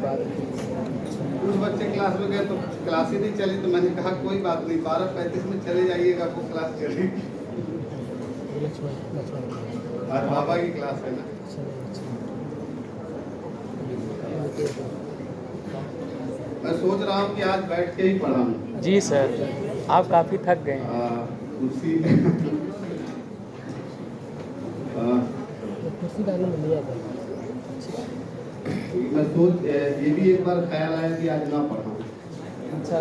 कुछ बच्चे क्लास में गए तो क्लास ही नहीं चली, तो मैंने कहा कोई बात नहीं, 12:35 में चले जाइएगा, वो क्लास चली। और बाबा की क्लास है ना। मैं सोच रहा हूँ कि आज बैठ के ही पढ़ाऊँ। जी सर, आप काफ़ी थक गए हैं। कुर्सी डालने में लिया था। मैं सोच ये भी एक बार ख्याल आया कि आज ना पढ़ाऊँ। अच्छा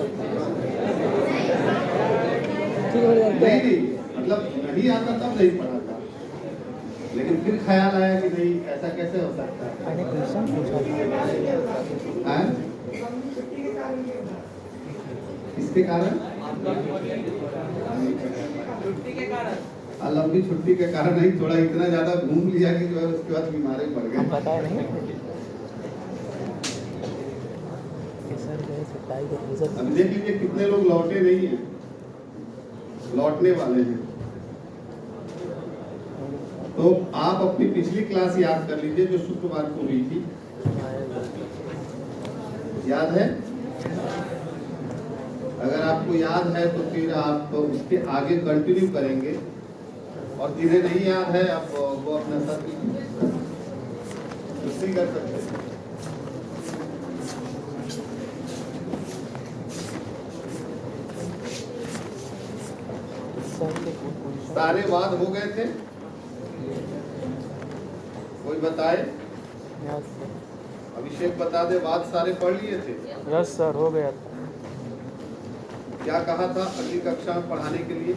नहीं, मतलब नहीं आता तब नहीं पढ़ाता, लेकिन फिर ख्याल आया कि नहीं, ऐसा कैसे हो सकता है। मैंने क्वेश्चन पूछा हैं? किसके कारण? लंबी छुट्टी के कारण नहीं, थोड़ा इतना ज्यादा घूम लिया कि जो है उसके बाद बीमारी पड़ गई। पता नहीं सर, अब देख लीजिए कितने लोग लौटे नहीं हैं, लौटने वाले हैं। तो आप अपनी पिछली क्लास याद कर लीजिए जो शुक्रवार को हुई थी, याद है? अगर आपको याद है तो फिर आप तो उसके आगे कंटिन्यू करेंगे, और जिन्हें नहीं याद है आप वो अपना साथ दूसरी कर सकते हैं। सारे वाद हो गए थे? कोई बताए? अभिषेक बता दे, वाद सारे पढ़ लिए थे? यस सर, हो गया था। क्या कहा था अगली कक्षा में पढ़ाने के लिए?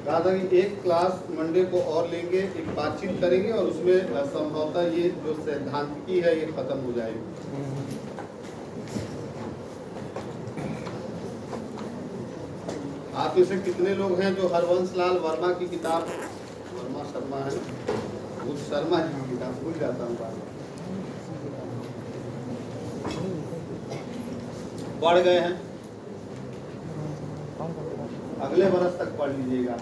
कहा था कि एक क्लास मंडे को और लेंगे, एक बातचीत करेंगे, और उसमें संभवतः ये जो सैद्धांतिकी है ये खत्म हो जाएगी। आप में से कितने लोग हैं जो हरवंश लाल वर्मा की किताब, वर्मा शर्मा है ना, उस शर्मा जी की किताब, भूल जाता हूँ बात, पढ़ गए हैं? अगले बरस तक पढ़ लीजिएगा,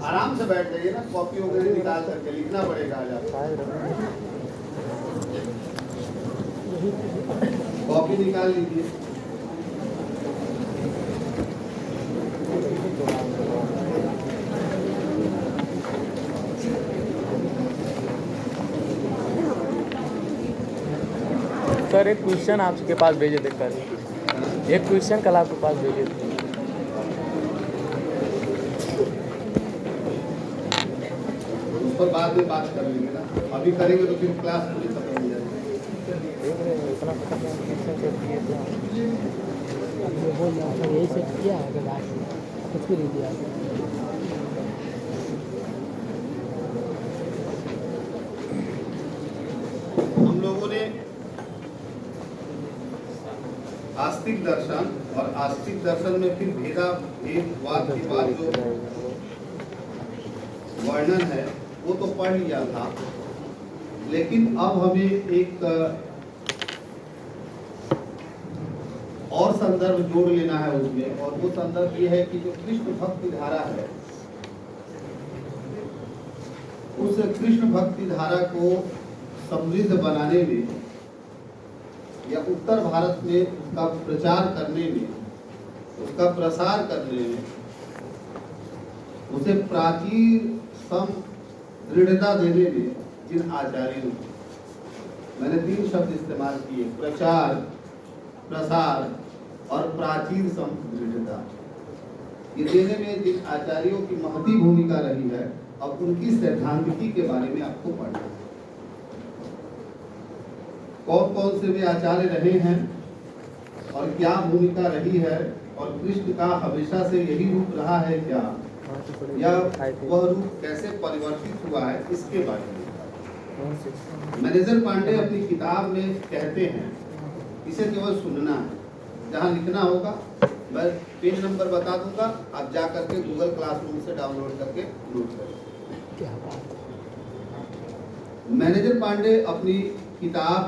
आराम से बैठ जाइए ना, कॉपी वगैरह निकाल करके लिखना पड़ेगा आज आपको। कॉपी निकाल लीजिए। सर एक क्वेश्चन आपके पास भेजे थे कल, एक क्वेश्चन कल आपके पास भेजे थे। उस पर बाद में बात कर लेंगे ना, अभी करेंगे तो फिर क्लास पूरी खत्म हो जाएगी। यही सेट किया है अगर आज कुछ भी नहीं दिया। हम लोगों ने आस्तिक दर्शन और आस्तिक दर्शन में फिर भेदवाद के बाद जो वर्णन है वो तो पढ़ लिया था, लेकिन अब हमें एक और संदर्भ जोड़ लेना है उसमें, और वो संदर्भ ये है कि जो कृष्ण भक्ति धारा है, उस कृष्ण भक्ति धारा को समृद्ध बनाने में या उत्तर भारत में उसका प्रचार करने में, उसका प्रसार करने में, उसे प्राचीन दृढ़ता देने में जिन आचार्यों, मैंने 3 शब्द इस्तेमाल किए, प्रचार, प्रसार और प्राचीन दृढ़ता, ये देने में जिन आचार्यों की महती भूमिका रही है, अब उनकी सैद्धांतिकी के बारे में आपको पढ़ना है। कौन कौन से वे आचार्य रहे हैं और क्या भूमिका रही है, और कृष्ण का हमेशा से यही रूप रहा है क्या, या वह रूप कैसे परिवर्तित हुआ है, इसके बारे में मैनेजर पांडे अपनी किताब में कहते हैं। इसे केवल सुनना है, जहाँ लिखना होगा मैं पेज नंबर बता दूंगा, आप जा करके गूगल क्लासरूम से डाउनलोड करके नोट करें। मैनेजर पांडे अपनी किताब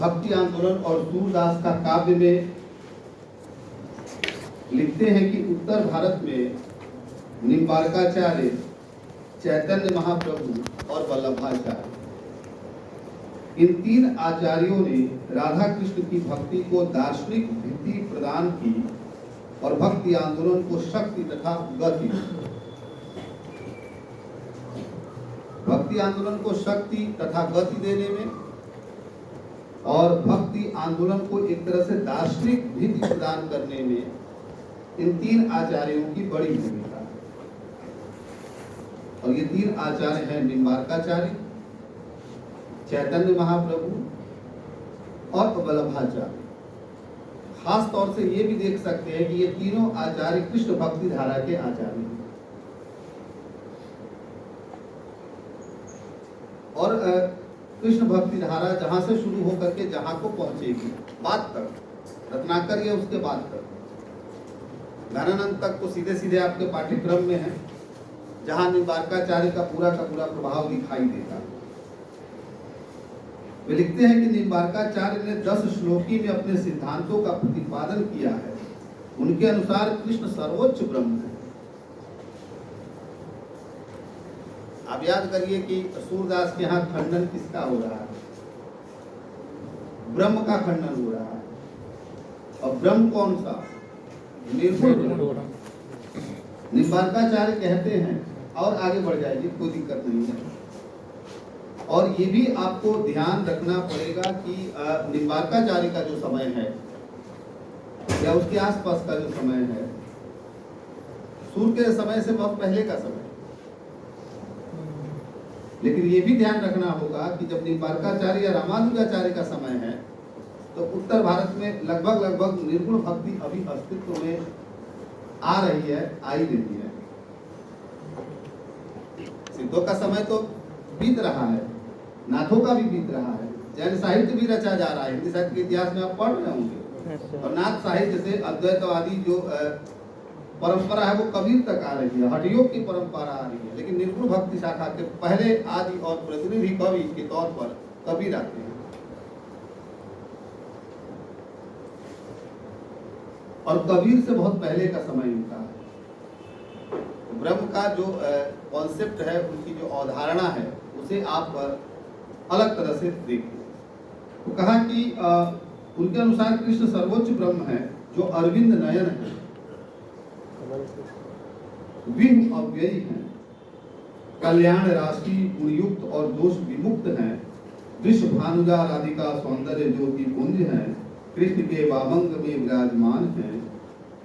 भक्ति आंदोलन और सूरदास का काव्य में लिखते हैं कि उत्तर भारत में निम्बार्काचार्य, चैतन्य महाप्रभु और वल्लभाचार्य, इन तीन आचार्यों ने राधा कृष्ण की भक्ति को दार्शनिक भित्ति प्रदान की और भक्ति आंदोलन को शक्ति तथा गति, भक्ति आंदोलन को शक्ति तथा गति देने में और भक्ति आंदोलन को एक तरह से दार्शनिक भित्ति प्रदान करने में इन तीन आचार्यों की बड़ी भूमिका है। और ये तीन आचार्य हैं निम्बार्काचार्य, चैतन्य महाप्रभु और वल्लभाचार्य। खास तौर से ये भी देख सकते हैं कि ये तीनों आचार्य कृष्ण भक्ति धारा के आचार्य हैं। और कृष्ण भक्ति धारा जहां से शुरू होकर के जहां को पहुंचेगी, बाद तक, रत्नाकर या उसके बाद तक, ज्ञानानंद तक तो सीधे सीधे आपके पाठ्यक्रम में है, जहां निम्बार्काचार्य का पूरा प्रभाव दिखाई देता है। वे लिखते हैं कि निम्बार्काचार्य ने 10 श्लोकी में अपने सिद्धांतों का प्रतिपादन किया है। उनके अनुसार कृष्ण सर्वोच्च ब्रह्म है। आप याद करिए कि सूरदास के यहाँ खंडन किसका हो रहा है? ब्रह्म का खंडन हो रहा है। और ब्रह्म कौन सा? निर्गुण ब्रह्म। निम्बार्काचार्य कहते हैं, और आगे बढ़ जाएगी, कोई दिक्कत नहीं है। और ये भी आपको ध्यान रखना पड़ेगा कि निम्बार्काचार्य का जो समय है या उसके आसपास का जो समय है, सूर्य के समय से बहुत पहले का समय। लेकिन ये भी ध्यान रखना होगा कि जब निम्बार्काचार्य या रामानुजाचार्य का समय है, तो उत्तर भारत में लगभग निर्गुण भक्ति अभी अस्तित्व में आ रही है, आई रही है। सिद्धों का समय तो बीत रहा है, नाथों का भी बीत रहा है, जैन साहित्य भी रचा जा रहा है। हिंदी साहित्य के इतिहास में आप पढ़ रहे होंगे। और नाथ साहित्य से अद्वैतवादी जो परंपरा है वो कबीर तक आ रही है, हठयोग की परंपरा आ रही है। लेकिन निर्गुण भक्ति शाखा के पहले आदि और प्रतिनिधि कवि के तौर पर कबीर आते हैं। और कबीर से बहुत पहले का समय उनका है। ब्रह्म का जो कॉन्सेप्ट है, उनकी जो अवधारणा है, उसे आप अलग तरह से देखिए। तो कहा कि उनके अनुसार कृष्ण सर्वोच्च ब्रह्म है, जो अरविंद नयन है, विघ्न अव्ययी है, कल्याण राशि, गुणयुक्त और दोष विमुक्त हैं, दृश्य भानुजा राधिका सौंदर्य ज्योति पुंज हैं, कृष्ण के वामंग में विराजमान हैं,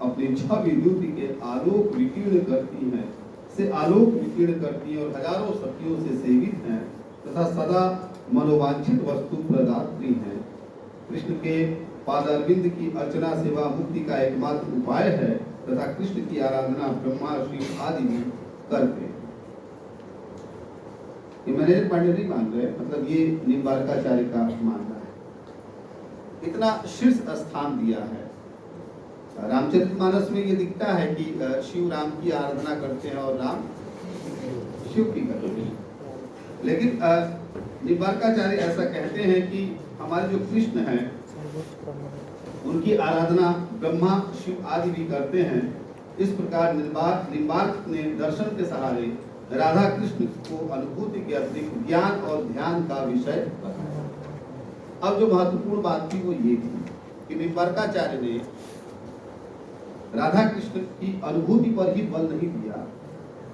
अपनी छह विद्युति के आलोक विकीर्ण करती हैं, से आलोक विकीर्ण करती हैं और हजारों सखियों से सेवित हैं तथा सदा मनोवांछित वस्तु प्रदात्री हैं। कृष्ण के पादारविंद की अर्चना सेवा मुक्ति का एकमात्र उपाय है तथा कृष्ण की आराधना ब्रह्मा शिव आदि भी करते हैं। ये मैंने पांडे नहीं मान रहे, मतलब ये निम्बार्काचार्य का मानना है। इतना शीर्ष स्थान दिया है। रामचरितमानस में ये दिखता है कि शिव राम की आराधना करते हैं और राम शिव की करते हैं। लेकिन निम्बार्काचार्य ऐसा कहते हैं कि हमारे जो कृष्ण हैं उनकी आराधना ब्रह्मा शिव आदि भी करते हैं। इस प्रकार निम्बार्क ने दर्शन के सहारे राधा कृष्ण को अनुभूति के अतिरिक्त ज्ञान और ध्यान का विषय बनाया। अब जो महत्वपूर्ण बात थी वो ये थी कि निम्बार्काचार्य ने राधा कृष्ण की अनुभूति पर ही बल नहीं दिया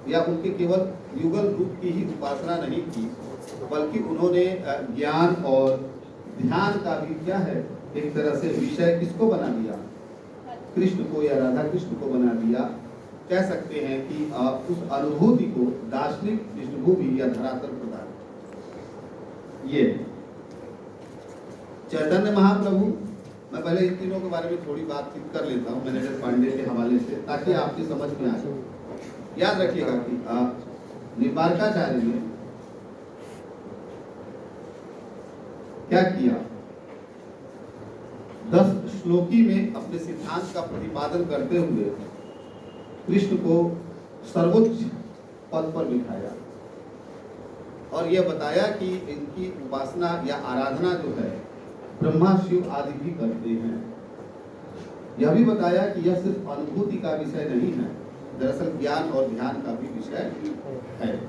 या उनके केवल युगल रूप की ही उपासना नहीं की, बल्कि उन्होंने ज्ञान और ध्यान का भी क्या है एक तरह से विषय किसको बना दिया? कृष्ण को या राधा कृष्ण को बना दिया। कह सकते हैं कि उस अनुभूति को दार्शनिक पृष्ठभूमि या धरातल प्रदान। ये चैतन्य महाप्रभु, मैं पहले इन तीनों के बारे में थोड़ी बातचीत कर लेता हूँ मैनेजर पांडे के हवाले से, ताकि आपकी समझ में आ जाए। याद रखिएगा कि निम्बार्काचार्य ने क्या किया? 10 श्लोकी में अपने सिद्धांत का प्रतिपादन करते हुए कृष्ण को सर्वोच्च पद पर बिठाया और यह बताया कि इनकी उपासना या आराधना जो है ब्रह्मा शिव आदि भी करते हैं। यह भी बताया कि यह सिर्फ अनुभूति का विषय नहीं है, दरअसल ज्ञान और ध्यान का भी विषय है।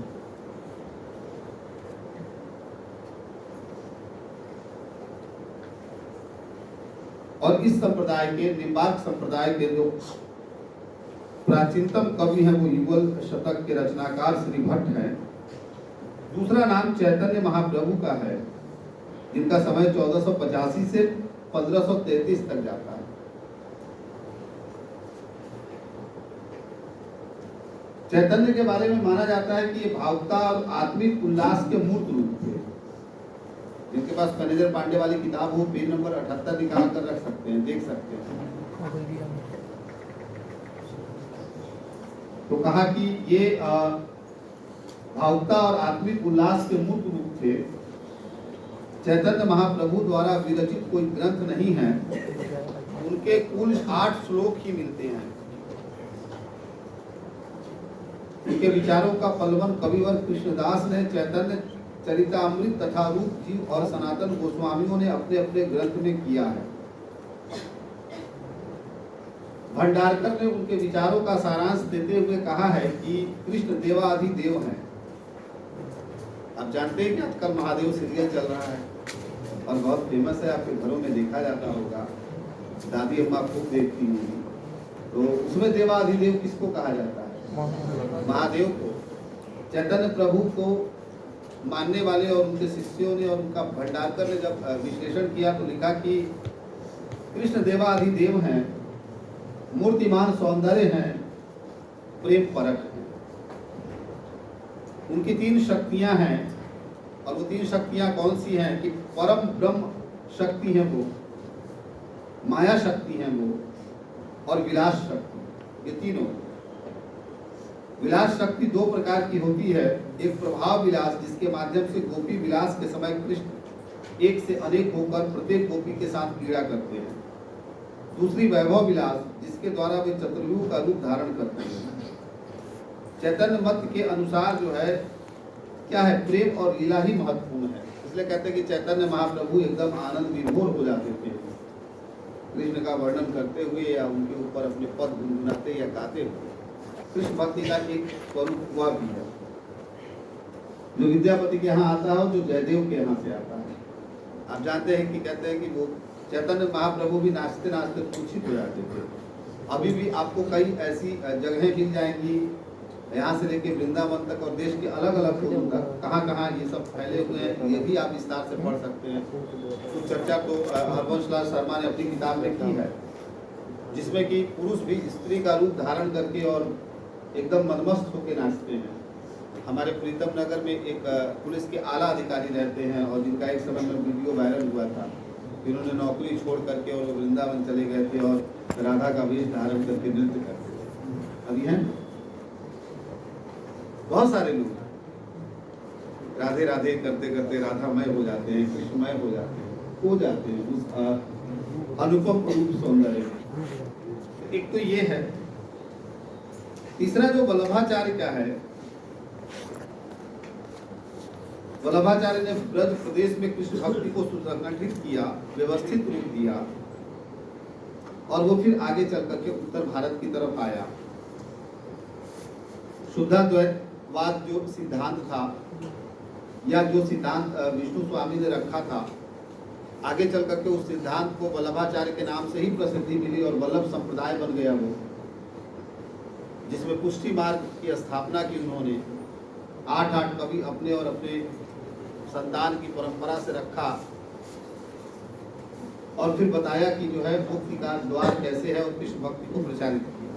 और इस संप्रदाय के निम्बार्क संप्रदाय के जो प्राचीनतम कवि हैं वो युगल शतक के रचनाकार श्री भट्ट हैं। दूसरा नाम चैतन्य महाप्रभु का है, जिनका समय 1485 से 1533 तक जाता है। चैतन्य के बारे में माना जाता है कि ये भावुकता और आत्मिक उल्लास के मूर्त रूप थे। जिनके पास फर्नीचर पांडे वाली किताब हो, पेज नंबर 78 निकाल कर रख सकते हैं, देख सकते हैं। तो कहा कि ये भावुकता और आत्मिक उल्लास के मूर्त रूप थे। चैतन्य महाप्रभु द्वारा विरचित कोई ग्रंथ नहीं है। उनके कुल 8 श्लोक ही मिलते हैं। उनके विचारों का पलवन कविवर कृष्णदास ने चैतन्य चरितामृत तथा रूप जी और सनातन गोस्वामियों ने अपने अपने ग्रंथ में किया है। भंडारकर ने उनके विचारों का सारांश देते हुए कहा है कि कृष्ण देवाधिदेव हैं। आप जानते हैं कि आजकल महादेव सीरियल चल रहा है और बहुत फेमस है, आपके घरों में देखा जाता होगा, दादी अम्मा खूब देखती होंगी। तो उसमें देवाधिदेव किसको कहा जाता है? महादेव को। चैतन्य प्रभु को मानने वाले और उनके शिष्यों ने और उनका भंडारकर ने जब विश्लेषण किया तो लिखा कि कृष्ण देवाधिदेव हैं, मूर्तिमान सौंदर्य हैं, प्रेम परक हैं। उनकी 3 शक्तियां हैं और वो 3 शक्तियां कौन सी हैं कि परम ब्रह्म शक्ति है वो, माया शक्ति है वो और विलास शक्ति। ये तीनों। विलास शक्ति 2 प्रकार की होती है। एक प्रभाव विलास, जिसके माध्यम से गोपी विलास के समय कृष्ण एक से अनेक होकर प्रत्येक गोपी के साथ क्रीड़ा करते हैं। दूसरी वैभव विलास, जिसके द्वारा वे चतुर्युग का रूप धारण करते हैं। चैतन्य मत के अनुसार जो है क्या है, प्रेम और लीला ही महत्वपूर्ण है। इसलिए कहते हैं कि चैतन्य महाप्रभु एकदम आनंद विभोर हो जाते थे कृष्ण का वर्णन करते हुए या उनके ऊपर अपने पद गुनगुनाते या गाते हुए। कृष्ण भक्ति का एक स्वरूप हुआ भी है, जो विद्यापति के यहाँ आता है, जो जयदेव के यहाँ से आता है। आप जानते हैं कि कहते हैं कि वो चैतन्य महाप्रभु भी नाचते नाचते मूर्छित हो जाते थे। अभी भी आपको कई ऐसी जगहें मिल जाएंगी, यहाँ से लेके वृंदावन तक और देश के अलग अलग कोनों तक, कहाँ कहाँ ये सब फैले हुए हैं, ये भी आप विस्तार से पढ़ सकते हैं। कुछ चर्चा तो हरवंश लाल शर्मा ने अपनी किताब में की है, जिसमें कि पुरुष भी स्त्री का रूप धारण करके और एकदम मनमस्त होकर नाचते हैं। हमारे प्रीतम नगर में एक पुलिस के आला अधिकारी रहते हैं और जिनका एक समय में वीडियो वायरल हुआ था। इन्होंने नौकरी छोड़ करके और वृंदावन चले गए थे और राधा का वेश धारण करके नृत्य करते थे। अभी हैं बहुत सारे लोग राधे राधे करते करते राधामय हो जाते हैं, कृष्णमय हो जाते हैं उस अनुपम रूप सौंदर्य में। एक तो ये है। तीसरा जो वल्लभाचार्य का है, वल्लभाचार्य ने ब्रज प्रदेश में कृष्ण भक्ति को सुसंगठित किया, व्यवस्थित रूप दिया और वो फिर आगे चल करके उत्तर भारत की तरफ आया। शुद्धाद्वैतवाद जो सिद्धांत था या जो सिद्धांत विष्णु स्वामी ने रखा था, आगे चल करके उस सिद्धांत को वल्लभाचार्य के नाम से ही प्रसिद्धि मिली और वल्लभ संप्रदाय बन गया वो, जिसमें पुष्टि मार्ग की स्थापना की उन्होंने। 8 कवि अपने और अपने संतान की परंपरा से रखा और फिर बताया कि जो है मुक्ति का द्वार कैसे है और कृष्ण भक्ति को प्रचारित किया।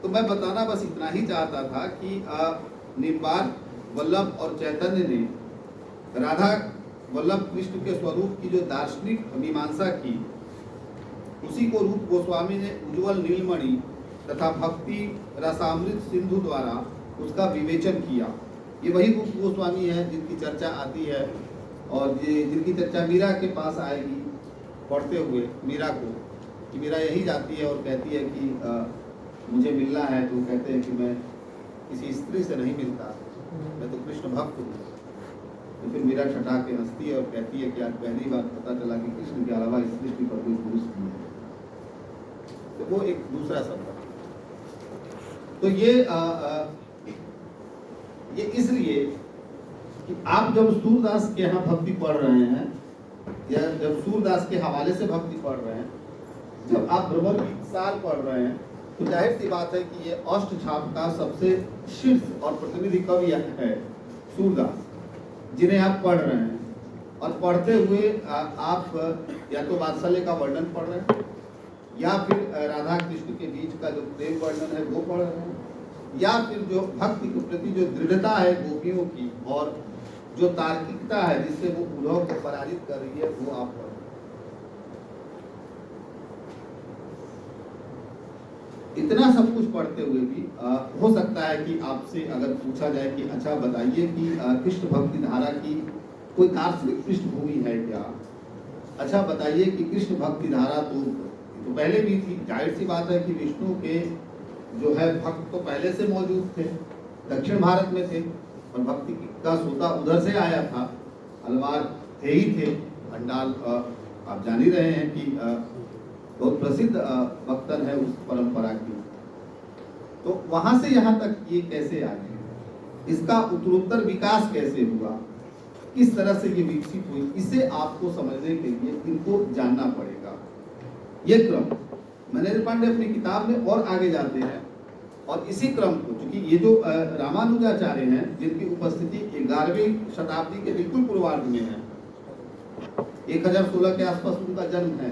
तो मैं बताना बस इतना ही चाहता था कि निम्बार्क, वल्लभ और चैतन्य ने राधा वल्लभ कृष्ण के स्वरूप की जो दार्शनिक मीमांसा की, उसी को रूप गोस्वामी ने उज्ज्वल नीलमणि तथा भक्ति रसामृत सिंधु द्वारा उसका विवेचन किया। ये वही रूप गोस्वामी है जिनकी चर्चा आती है और ये जिनकी चर्चा मीरा के पास आएगी पढ़ते हुए मीरा को, कि मीरा यही जाती है और कहती है कि मुझे मिलना है, तो कहते हैं कि मैं किसी स्त्री से नहीं मिलता, मैं तो कृष्ण भक्त हूँ। तो फिर मीरा छटा के हंसती है और कहती है कि आज पहली बार पता चला कि कृष्ण के अलावा इस सृष्टि पर कोई पुरुष नहीं है। तो वो एक दूसरा शब्द है। तो ये इसलिए कि आप जब सूरदास के यहाँ भक्ति पढ़ रहे हैं, या जब सूरदास के हवाले से भक्ति पढ़ रहे हैं, जब आप भ्रमर गीत सार पढ़ रहे हैं, तो जाहिर सी बात है कि ये अष्टछाप का सबसे शीर्ष और प्रतिनिधि कवि है सूरदास, जिन्हें आप पढ़ रहे हैं। और पढ़ते हुए आप या तो वात्सल्य का वर्णन पढ़ रहे हैं, या फिर राधा कृष्ण के बीच का जो प्रेम वर्णन है वो पढ़ रहे हैं, या फिर जो भक्ति के प्रति जो दृढ़ता है गोपियों की और जो तार्किकता है जिससे वो उद्धव को पराजित कर रही है वो आप पढ़ रहे हैं। इतना सब कुछ पढ़ते हुए भी हो सकता है कि आपसे अगर पूछा जाए कि अच्छा बताइए कि कृष्ण भक्ति धारा की कोई दार्शनिक पृष्ठभूमि है क्या? अच्छा बताइए कि कृष्ण भक्ति धारा तो पहले भी थी, जाहिर सी बात है कि विष्णु के जो है भक्त तो पहले से मौजूद थे, दक्षिण भारत में थे, और भक्ति का सोता उधर से आया था, अलवार थे ही थे, भंडाल आप जान ही रहे हैं कि बहुत प्रसिद्ध भक्तन है उस परंपरा की। तो वहां से यहाँ तक ये कैसे आ गए, इसका उत्तरोत्तर विकास कैसे हुआ, किस तरह से ये विकसित हुई, इसे आपको समझने के लिए इनको जानना पड़ेगा। ये क्रम मनेंद्र पांडे अपनी किताब में और आगे जाते हैं, और इसी क्रम को, क्योंकि ये जो रामानुजाचार्य हैं जिनकी उपस्थिति 11वीं शताब्दी के बिल्कुल पूर्वार्ध में है, 1016 के आसपास उनका जन्म है,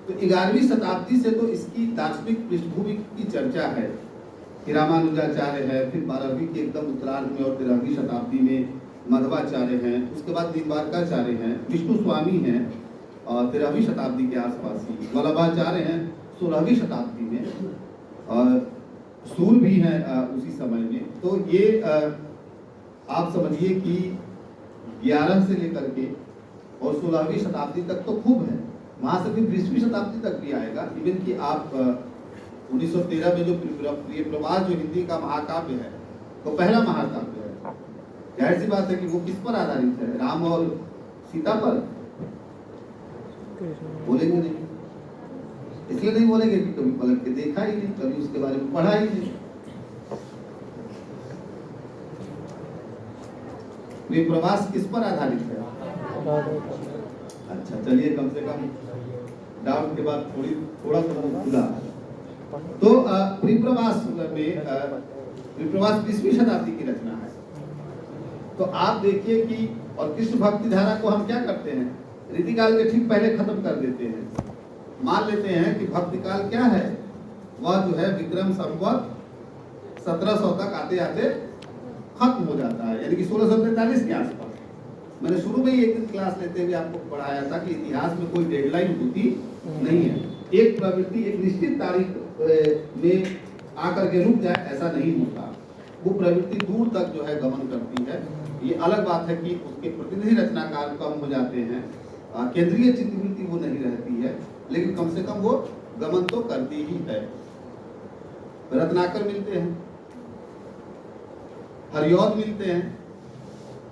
तो 11वीं शताब्दी से तो इसकी दार्शनिक पृष्ठभूमि की चर्चा है कि रामानुजाचार्य है, फिर 12वीं के एकदम उत्तरार्ध में और 13वीं शताब्दी में मध्वाचार्य हैं, उसके बाद निम्बार्काचार्य हैं, विष्णु स्वामी हैं और 13वीं शताब्दी के आसपास ही, वल्लभाचार्य हैं 16वीं शताब्दी में, और सूर भी हैं उसी समय में। तो ये आप समझिए कि 11 से लेकर के और 16वीं शताब्दी तक तो खूब है, वहां से फिर 20वीं शताब्दी तक भी आएगा। इवन कि आप 1913 में जो प्रिय प्रवास जो हिंदी का महाकाव्य है, तो पहला महाकाव्य है, जाहिर सी बात है कि वो किस पर आधारित है, राम और सीता पर? बोलेंगे नहीं, इसलिए नहीं बोलेंगे कि कभी पलट के देखा ही नहीं, कभी उसके बारे में पढ़ा ही नहीं। ये प्रवास किस पर आधारित है? अच्छा चलिए, कम से कम डाउट के बाद थोड़ा सा खुला। तो विप्रवास में विप्रवास 20वीं शताब्दी की रचना है। तो आप देखिए कि, और कृष्ण भक्ति धारा को हम क्या करते हैं, रीतिकाल के ठीक पहले खत्म कर देते हैं। मान लेते हैं कि भक्ति काल क्या है, वह जो है विक्रम संवत 1700 तक आते आते खत्म हो जाता है, यानी कि 1643 के आसपास। मैंने शुरू में ही एक दिन क्लास लेते हुए आपको पढ़ाया था कि इतिहास में कोई डेडलाइन होती नहीं है, एक प्रवृत्ति एक निश्चित तारीख में आकर के रुक जाए ऐसा नहीं होता, वो प्रवृत्ति दूर तक जो है गमन करती है। ये अलग बात है कि उसके प्रतिनिधि रचनाकार कम हो जाते हैं, केंद्रीय चित्तवृत्ति वो नहीं रहती है, लेकिन कम से कम वो गमन तो करती ही है। रत्नाकर मिलते हैं, हरिऔध मिलते हैं,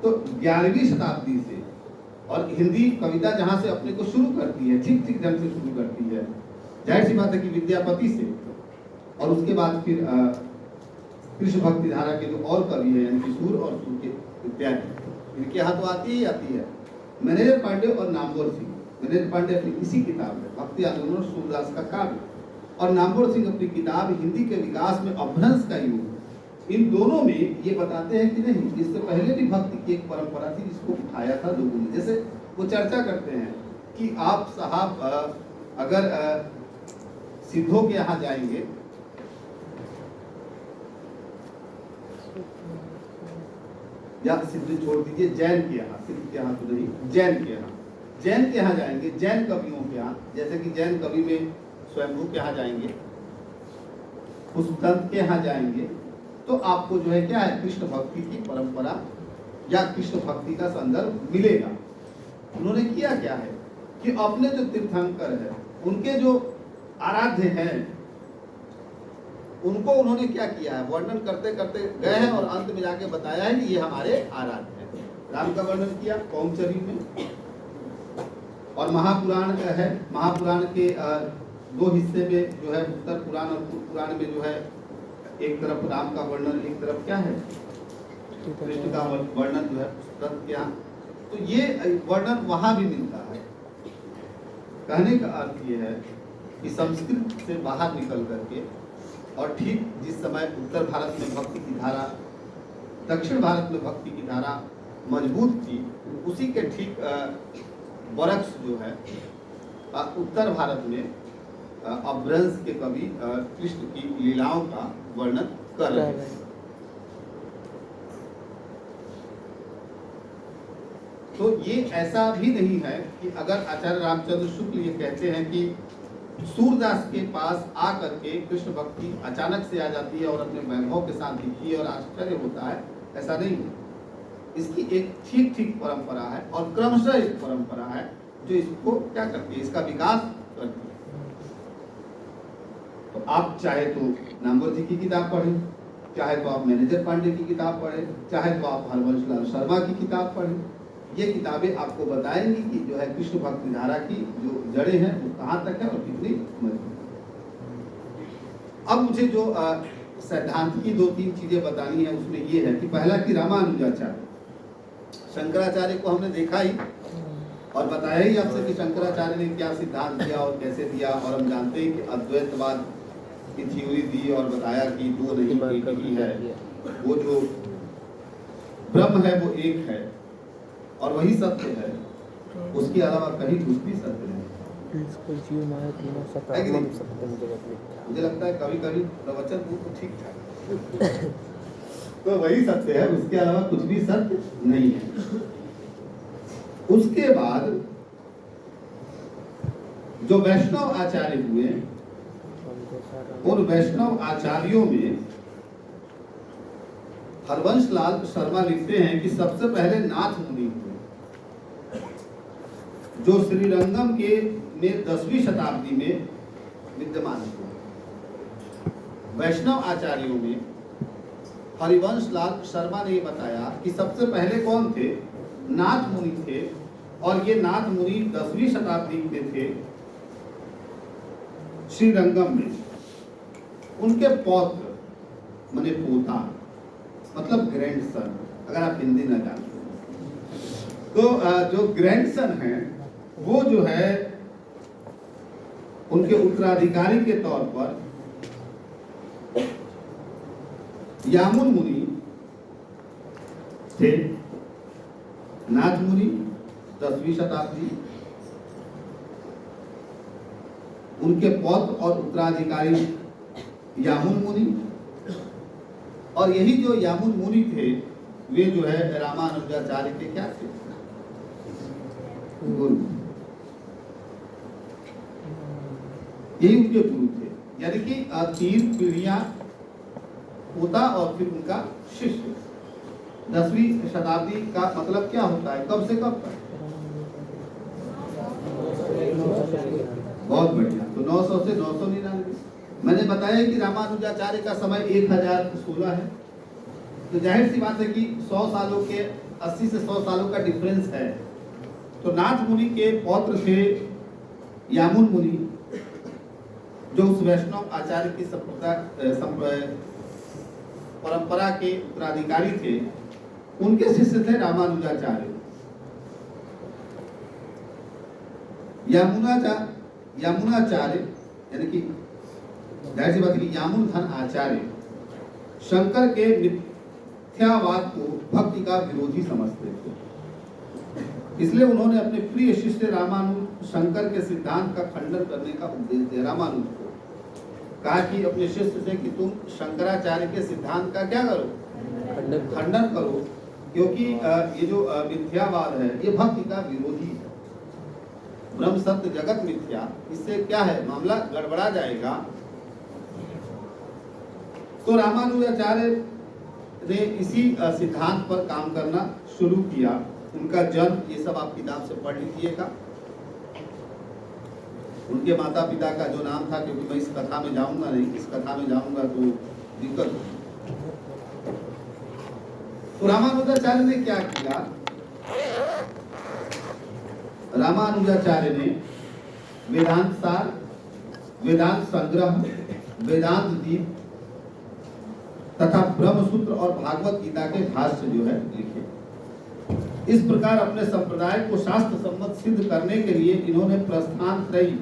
तो 11वीं शताब्दी से, और हिंदी कविता जहां से अपने को शुरू करती है, ठीक ठीक ढंग से शुरू करती है, जाहिर सी बात है कि विद्यापति से, और उसके बाद फिर कृष्ण भक्ति धारा के जो और कवि है, यानी कि सूर और सूर के इत्यादि, इनके हाथ तो आती ही आती है। मनेंद्र पांडे और नामवर सिंह, मनेंद्र पांडे अपनी इसी किताब में भक्ति आंदोलन और सूरदास का काव्य, और नामवर सिंह अपनी किताब हिंदी के विकास में अपभ्रंश का युग, इन दोनों में ये बताते हैं कि नहीं, इससे पहले भी भक्ति की एक परंपरा थी जिसको उठाया था लोगों ने। जैसे वो चर्चा करते हैं कि आप साहब अगर सिद्धों के यहाँ जाएंगे, या सिद्ध छोड़ दीजिए, जैन के यहाँ, सिद्ध के यहाँ तो नहीं, जैन के यहाँ, जैन के यहाँ जाएंगे, जैन कवियों के यहाँ, जैसे कि जैन कवि में स्वयंभू के यहाँ जाएंगे, पुष्पदंत के यहाँ जाएंगे, तो आपको जो है क्या है, कृष्ण भक्ति की परंपरा या कृष्ण भक्ति का संदर्भ मिलेगा। उन्होंने किया क्या है कि अपने जो तीर्थंकर है, उनके जो आराध्य हैं, उनको उन्होंने क्या किया है, वर्णन करते करते गए हैं और अंत में जाके बताया है कि ये हमारे आराध्य हैं। राम का वर्णन किया कौमचरी में, और महापुराण है, महापुराण के 2 हिस्से में जो है, उत्तर पुराण और पूर्व पुराण में जो है, एक तरफ राम का वर्णन, एक तरफ क्या है, कृष्ण का वर्णन जो है पुस्तक क्या, तो ये वर्णन वहां भी मिलता है। कहने का अर्थ ये है कि संस्कृत से बाहर निकल करके और ठीक जिस समय उत्तर भारत में भक्ति की धारा, दक्षिण भारत में भक्ति की धारा मजबूत थी, उसी के ठीक बरक्स जो है उत्तर भारत में अपभ्रंश के कवि कृष्ण की लीलाओं का वर्णन कर रहे हैं। तो ये ऐसा भी नहीं है कि अगर आचार्य रामचंद्र शुक्ल ये कहते हैं कि सूरदास के पास आ करके कृष्ण भक्ति अचानक से आ जाती है और अपने वैभव के साथ दिखती है और आश्चर्य होता है, ऐसा नहीं है। इसकी एक ठीक ठीक परंपरा है और क्रमशः एक परंपरा है जो इसको क्या करती है, इसका विकास करती है। तो आप चाहे तो नामवर जी की किताब पढ़ें, चाहे तो आप मैनेजर पांडे की किताब पढ़ें, चाहे तो आप हरवंशलाल शर्मा की किताब पढ़ें, ये किताबें आपको बताएंगी कि जो है कृष्ण भक्ति धारा की जो जड़ें हैं वो कहाँ तक है और कितनी मजबूत। अब मुझे जो सिद्धांत की 2-3 चीजें बतानी है उसमें ये है कि पहला कि रामानुजाचार्य, शंकराचार्य को हमने देखा ही और बताया ही आपसे कि शंकराचार्य ने क्या सिद्धांत दिया और कैसे दिया, और हम जानते हैं कि अद्वैतवाद की थ्योरी दी और बताया कि दो नहीं एक ही है, वो जो ब्रह्म है वो एक है और वही सत्य है, उसके अलावा कहीं कुछ भी सत्य नहीं। मुझे लगता है कभी कभी प्रवचन तो ठीक ठाक तो वही सत्य है, उसके अलावा कुछ भी सत्य नहीं है। उसके बाद जो वैष्णव आचार्य हुए, उन वैष्णव आचार्यों में हरवंशलाल शर्मा लिखते हैं कि सबसे पहले नाथ मुनि हुए, जो श्रीरंगम के में 10वीं शताब्दी में विद्यमान हुए। वैष्णव आचार्यों में हरिवंशलाल शर्मा ने बताया कि सबसे पहले कौन थे, नाथ मुनि थे, और ये नाथ मुनि 10वीं शताब्दी के थे श्रीरंगम में। उनके पौत्र माने पोता मतलब ग्रैंडसन, अगर आप हिंदी न जानते तो जो ग्रैंडसन है वो जो है उनके उत्तराधिकारी के तौर पर यामुन मुनि थे। नाथ मुनि 10वीं शताब्दी, उनके पौत्र और उत्तराधिकारी यामुन मुनि, और यही जो यामुन मुनि थे वे जो है रामानुजाचार्य के क्या थे, गुरु। यही उनके गुरु थे, यानी कि 3 पीढ़ियां पोता और फिर उनका शिष्य। 10वीं शताब्दी का मतलब क्या होता है, कब से कब तक? बहुत बढ़िया, तो 900 से 999। मैंने बताया कि रामानुजाचार्य का समय 1016 है, तो जाहिर सी बात है कि 100 सालों के 80 से 100 सालों का डिफरेंस है। तो नाथ मुनि के पौत्र थे यामुन मुनि, जो उस वैष्णव आचार्य की परंपरा के उत्तराधिकारी थे। उनके शिष्य थे रामानुजाचार्य। यामुनाचार्य यानी कि जाहिर सी बात है कि यामुन धन आचार्य शंकर के मिथ्यावाद को भक्ति का विरोधी समझते थे, इसलिए उन्होंने अपने प्रिय शिष्य रामानुज शंकर के सिद्धांत का खंडन करने का उपदेश दिया। रामानुज को कहा कि अपने शिष्य से कि तुम शंकराचार्य के सिद्धांत का क्या करो, खंडन करो, क्योंकि ये जो मिथ्यावाद है ये भक्ति का विरोधी है। ब्रह्म सत्य जगत मिथ्या, इससे क्या है, मामला गड़बड़ा जाएगा। तो रामानुजाचार्य ने इसी सिद्धांत पर काम करना शुरू किया। उनका जन्म ये सब आप किताब से पढ़ लीजिएगा। उनके माता पिता का जो नाम था, क्योंकि मैं इस कथा में जाऊंगा नहीं, इस कथा में जाऊंगा तो दिक्कत होगी। तो रामानुजाचार्य ने क्या किया, रामानुजाचार्य ने वेदांत सार, वेदांत संग्रह, वेदांत दीप तथा ब्रह्मसूत्र और भागवत गीता के भाष्य जो है लिखे। इस प्रकार अपने संप्रदाय को शास्त्र सम्मत सिद्ध करने के लिए इन्होंने प्रस्थान त्रयी,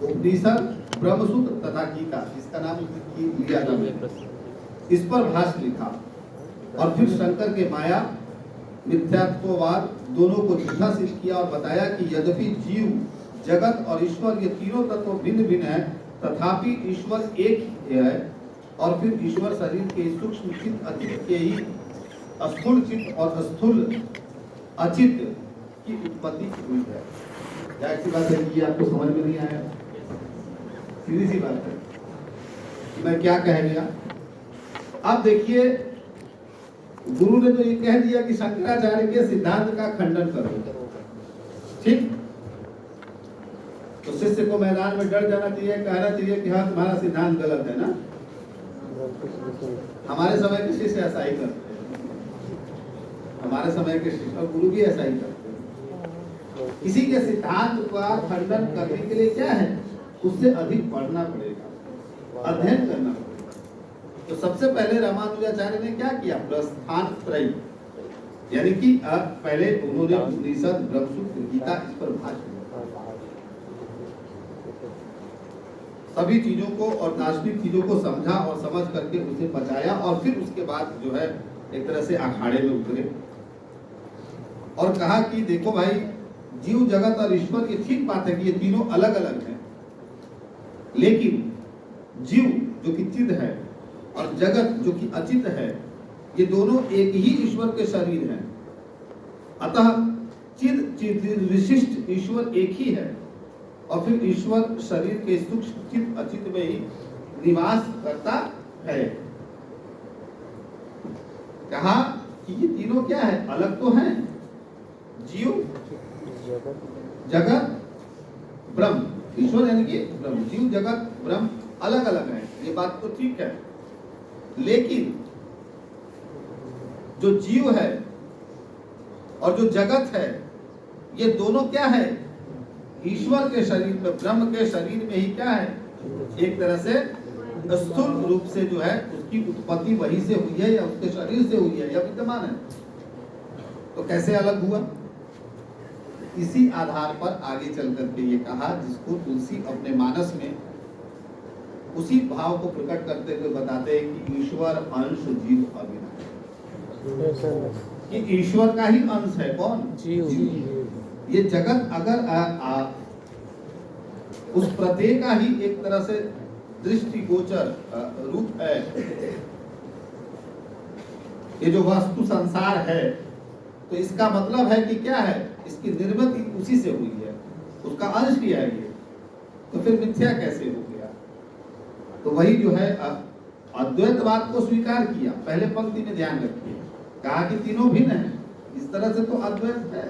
उपनिषद, ब्रह्मसूत्र तथा गीता, इसका नाम लिया था, इस पर भाष्य लिखा और फिर शंकर के माया मिथ्यात्ववाद दोनों को झूठा सिद्ध किया और बताया कि यद्यपि जीव, जगत और ईश्वर ये तीनों तत्व भिन्न भिन्न है, तथापि ईश्वर एक ही है। और फिर ईश्वर शरीर के सूक्ष्म चित्त अचित्त के ही स्थूल चित्त और स्थूल अचित्त की उत्पत्ति हुई है। क्या ऐसी बात है कि आपको समझ में नहीं आया? सीधी सी बात है, मैं क्या कह गया। अब देखिए, गुरु ने तो ये कह दिया कि शंकराचार्य के सिद्धांत का खंडन करो, ठीक। तो शिष्य को मैदान में डर जाना चाहिए, कहना चाहिए कि हाँ तुम्हारा सिद्धांत गलत है ना। हमारे समय के शिष्य ऐसा ही करते हैं, हमारे समय के शिष्य और गुरु भी ऐसा ही करते हैं। किसी के सिद्धांत का खंडन करने के लिए क्या है, उससे अधिक पढ़ना पड़ेगा, अध्ययन करना पड़ेगा। तो सबसे पहले रामानुजाचार्य ने क्या किया, प्रस्थान त्रयी, यानी कि पहले उन्होंने उपनिषद, ब्रह्मसूत्र, गीता, इस पर भाष्य सभी चीजों को और दार्शनिक चीजों को समझा और समझ करके उसे बचाया और फिर उसके बाद जो है एक तरह से अखाड़े में उतरे और कहा कि देखो भाई, जीव, जगत और ईश्वर, ये ठीक बात है कि ये तीनों अलग अलग हैं, लेकिन जीव जो कि चिद है और जगत जो कि अचित है, ये दोनों एक ही ईश्वर के शरीर हैं। अतः चिद विशिष्ट ईश्वर एक ही है और फिर ईश्वर शरीर के सूक्ष्म चित्त अचित में ही निवास करता है। कहा कि ये तीनों क्या है, अलग तो हैं, जीव, जगत, ब्रह्म, ईश्वर यानी कि ब्रह्म, जीव, जगत, ब्रह्म अलग अलग है, ये बात तो ठीक है। लेकिन जो जीव है और जो जगत है, ये दोनों क्या है, ईश्वर के शरीर में, ब्रह्म के शरीर में ही क्या है, एक तरह से स्थूल रूप से जो है उसकी उत्पत्ति वहीं से हुई है या उसके शरीर से हुई है या विद्यमान है। तो कैसे अलग हुआ? इसी आधार पर आगे चल करके ये कहा, जिसको तुलसी अपने मानस में उसी भाव को प्रकट करते हुए बताते हैं कि ईश्वर अंश जीव अविनाश, कि ईश्वर का ही अंश है कौन, जीव। ये जगत अगर उस प्रत्यय का ही एक तरह से दृष्टिगोचर रूप है, ये जो वस्तु संसार है, तो इसका मतलब है कि क्या है, इसकी निर्मित उसी से हुई है, उसका अंश ही है ये, तो फिर मिथ्या कैसे हो गया? तो वही जो है अद्वैतवाद को स्वीकार किया। पहले पंक्ति में ध्यान रखिए, कहा कि तीनों भिन्न हैं, इस तरह से तो अद्वैत है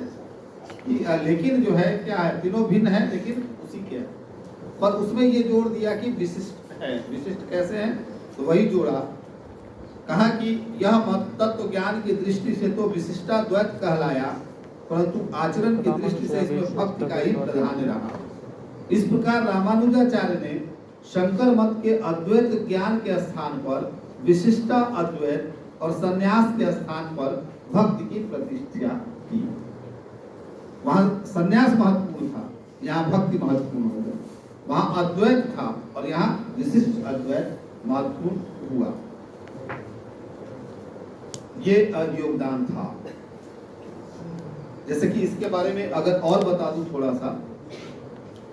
लेकिन जो है क्या है, तीनों भिन्न है लेकिन उसी के है। पर उसमें ये जोड़ दिया कि विशिष्ट है। विशिष्ट कैसे है, तो वही जोड़ा, कहा कि यह मत तत्व ज्ञान की दृष्टि से तो विशिष्टाद्वैत कहलाया, परंतु आचरण की दृष्टि से इसमें भक्ति का ही प्राधान्य रहा। इस प्रकार रामानुजाचार्य ने शंकर मत के अद्वैत ज्ञान के स्थान पर विशिष्टा अद्वैत और संन्यास के स्थान पर भक्ति की प्रतिष्ठा की। वहां संन्यास महत्वपूर्ण था, यहाँ भक्ति महत्वपूर्ण हो गया। वहां अद्वैत था और यहाँ विशिष्ट अद्वैत महत्वपूर्ण हुआ। ये योगदान था। जैसे कि इसके बारे में अगर और बता दूं थोड़ा सा,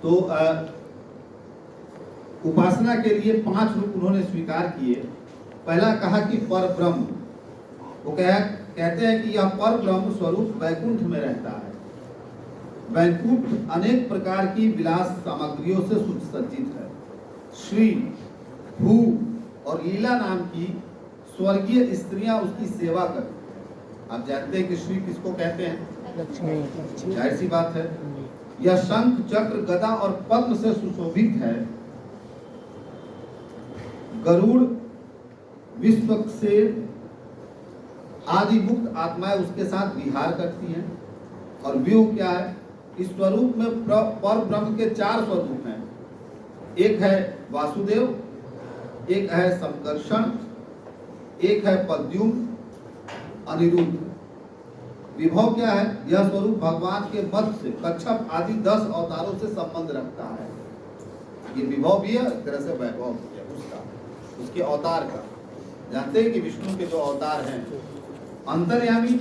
तो उपासना के लिए 5 रूप उन्होंने स्वीकार किए। पहला कहा कि पर ब्रह्म, वो कहते हैं कि यह पर ब्रह्म स्वरूप वैकुंठ में रहता है। वैकुंठ अनेक प्रकार की विलास सामग्रियों से सुसज्जित है। श्री, भू और लीला नाम की स्वर्गीय स्त्रियां उसकी सेवा करती हैं। आप जानते हैं कि श्री किसको कहते हैं, लक्ष्मी। जाहिर सी बात है। यह शंख, चक्र, गदा और पद्म से सुशोभित है। गरुड़, विश्व से आदि मुक्त आत्माएं उसके साथ विहार करती हैं। और व्यूह क्या है, इस स्वरूप में पर ब्रह्म के 4 स्वरूप हैं। एक है वासुदेव, एक है संकर्षण, एक है पद्युम, अनिरुद्ध। विभव क्या है? यह स्वरूप भगवान के मत से कच्छप आदि 10 अवतारों से संबंध रखता है। ये विभव भी है, एक तरह से वैभव भी है उसका, उसके अवतार का। जानते हैं कि विष्णु के जो अवतार हैं, अंतर्यामी